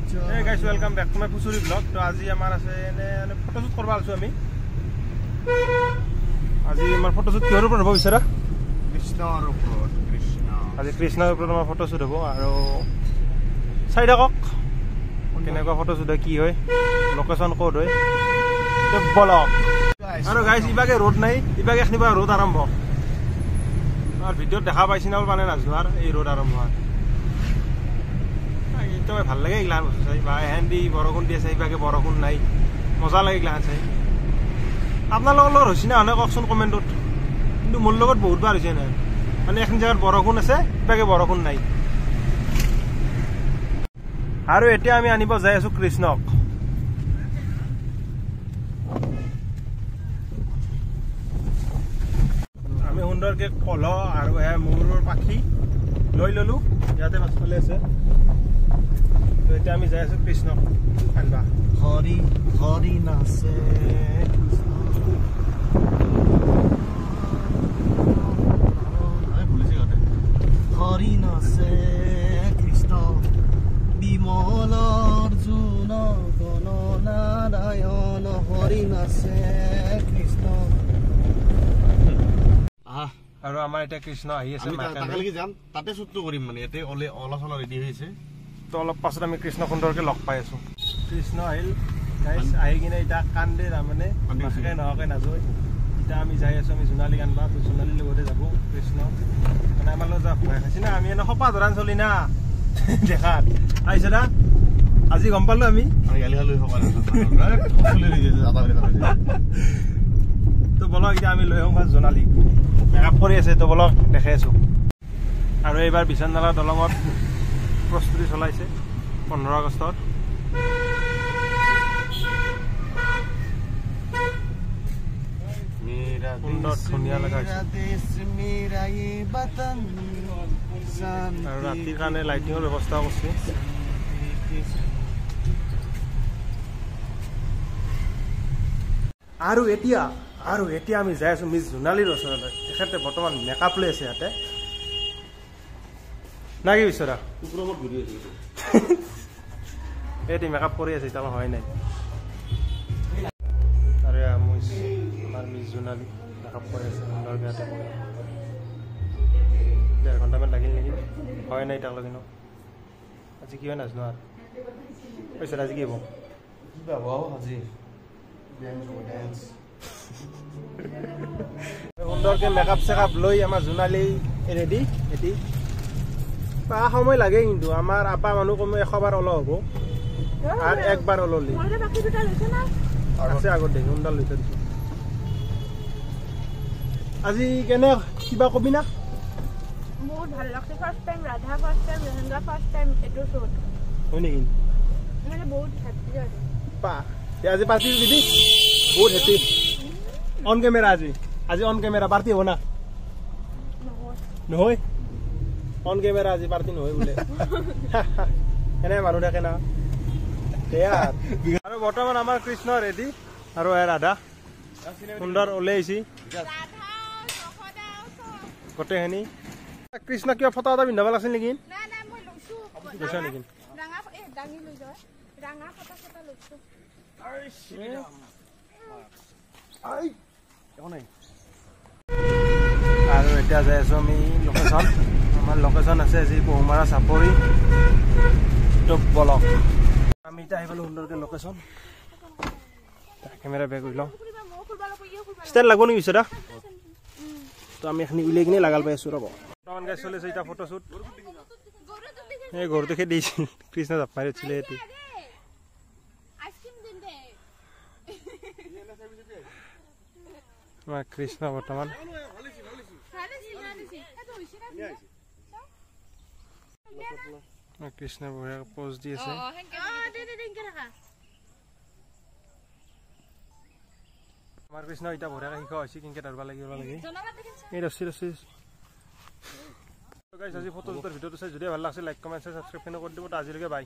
Hey guys, welcome back to my Pusuri vlog. So আজি আমাৰ আছে এনে ফটোশুট কৰিব আলছো আমি আজি আমাৰ ফটোশুট কিহৰ ওপৰত হ'ব বিচৰা কৃষ্ণৰ ওপৰত আজি কৃষ্ণৰ ওপৰত আমাৰ ফটোশুট হ'ব আৰু চাই থাকক কেনেকুৱা ফটোশুট কি হয় লোকেশন কোড হয় তে বলক আৰু গাইস ইবাগে ৰোড নাই ইবাগে এখনিবা ৰোড আৰম্ভ আৰ ভিডিওত দেখা পাইছিনা মানে নাজনাৰ এই ৰোড আৰম্ভ হয় তো ভাল লাগে ইগলান বস্তু চাই বা হেন্দি বৰষুণ দি আছে ইবাগে বৰষুণ নাই মজা লাগে ইগলান চাই আপোনালোকৰ লগত হৈছে না কওকচোন কমেণ্টত কিন্তু মোৰ লগত বহুতবাৰ হৈছে না মানে এখন জায়গাত বৰষুণ আছে ইবাগে বৰষুণ নাই আৰু এতিয়া আমি আনিব যাই আছো কৃষ্ণক আমি সুন্দৰকে কলহ আৰু ময়ূৰৰ পাখি লৈ ললো ইয়াতে মাছফালে আছে তো এতিয়া আমি যাই আছো কৃষ্ণক আনবা হৰি হৰি নাচে হৰি নাচে কৃষ্ণ বিমল অৰ্জুন গণনাৰায়ণ হৰি নাচে কৃষ্ণ আৰু আমাৰ এতিয়া কৃষ্ণ আহি আছে তাকে যাম তাতে শ্বুটটো কৰিম মানে ইয়াতে অলপ চলপ ৰেডি হৈছে তো অলপ পাছত আমি কৃষ্ণ সুন্দৰকে লগ পাই আছো কৃষ্ণ আহিল গাইস আহি কিনে এটা কান্দে মানে মাছকে নহকে নাজয় এটা আমি যাই আছো আমি জোনালী কানবা তো জোনালীৰ লগতে যাব কৃষ্ণ মানে আমাৰ লগত যা ভয় খাইছি না আমি এনে সপা ধৰান চলি না দেখাত আহিছে না আজি গম পালো আমি গালি খালো তো বলক এতিয়া আমি লৈ আহোঁ জোনালী মেকআপ কৰি আছে তো বলক দেখাই আছো আৰু এইবাৰ বিছাননালা দলঙত প্ৰস্তুতি চলাইছে 15 আগষ্টত সুন্দৰ ধুনীয়া লগাইছে আৰু ৰাতিৰ কাৰণে লাইটিঙৰ ব্যৱস্থা কৰিছে আৰু এতিয়া আমি যাই আছো মিছ জোনালীৰ ওচৰলৈ তেখেতে বৰ্তমান মেকআপ লৈ আছে ইয়াতে নাকি বিচৰা এটি মেকআপ কৰি আছে এতিয়া হয় নাই আৰে আমাৰ মিছ জোনালী মেকআপ কৰি আছে সুন্দৰকৈ ইয়াতে 1.5 ঘণ্টামান লাগিল নেকি হয় নাই তাকলৈকে ন আজি কি হয় নাজানো আৰু কৈছে আজি কি হ'ব আজি সুন্দৰকে মেকআপ চেকআপ লৈ আমাৰ জোনালী ৰেডি এটি বা সময় লাগে কিন্তু আমাৰ আপা মানুহ কমে 100 বাৰ ওলো হ'ব আৰু একবাৰ ওললি আছে আগত দেখি সুন্দৰ লৈ থৈ দিছো আজি কেনে কিবা কবি না বহুত ভাল লাগছে first time Radha first time lehenga first time এটো শুট হয় নেকি মানে বহুত হ্যাপি আছে পা আজি পার্টি দিদি বহুত হ্যাপি অন ক্যামেরা আজি অন ক্যামেরা পার্টি হ'ব না নহয় অন ক্যামেরা আজি পার্টি নহয় বলে এনে মানুহ থাকে না তেয়ার আৰু বৰ্তমান আমাৰ কৃষ্ণ ৰেডি আৰু ৰাধা সুন্দৰ ওলাইছি রাধা সখদা গোটেইখিনি কৃষ্ণ কিয় ফটো এটা পিন্ধাব লাগিছিল নেকি না মই লৈছো লৈছা নেকি ৰাঙা দাঙি লৈ যায় ৰাঙা ফটো লৈছো আৰু এতিয়া যাই আছো আমি লোকেশ্যন আমাৰ লোকেশ্যন আছে আজি বহুমাৰা চাপৰি তো বলক আমি এতিয়া আহি পালো সুন্দৰকে লোকেশ্যন কেমেৰা বেক কৰি লওঁ ষ্টেণ্ড লাগব নেকি বিচৰা তো আমি এখিনি উলিয়াই কিনে লাগাল পাই আছো ৰ'ব বৰ্তমান গাই চলিছে এতিয়া ফটোশ্বুট এই ঘৰটো খেদি দিছিল কৃষ্ণ জাপ মাৰি উঠিলে এটি কৃষ্ণ বৰ্তমান কৃষ্ণ বঢ়িয়া পোজ দি আছে আমাৰ কৃষ্ণ এতিয়া বঢ়িয়াকে শিকা হৈছে কেনেকে ধৰিব লাগিব লাগে এই ৰচি আজি ফটোশ্বুটৰ ভিডিঅ'টো চাই যদি ভাল লাগিছে লাইক কমেণ্ট ছাবস্ক্ৰাইব কৰি দিব আজিলৈকে বাই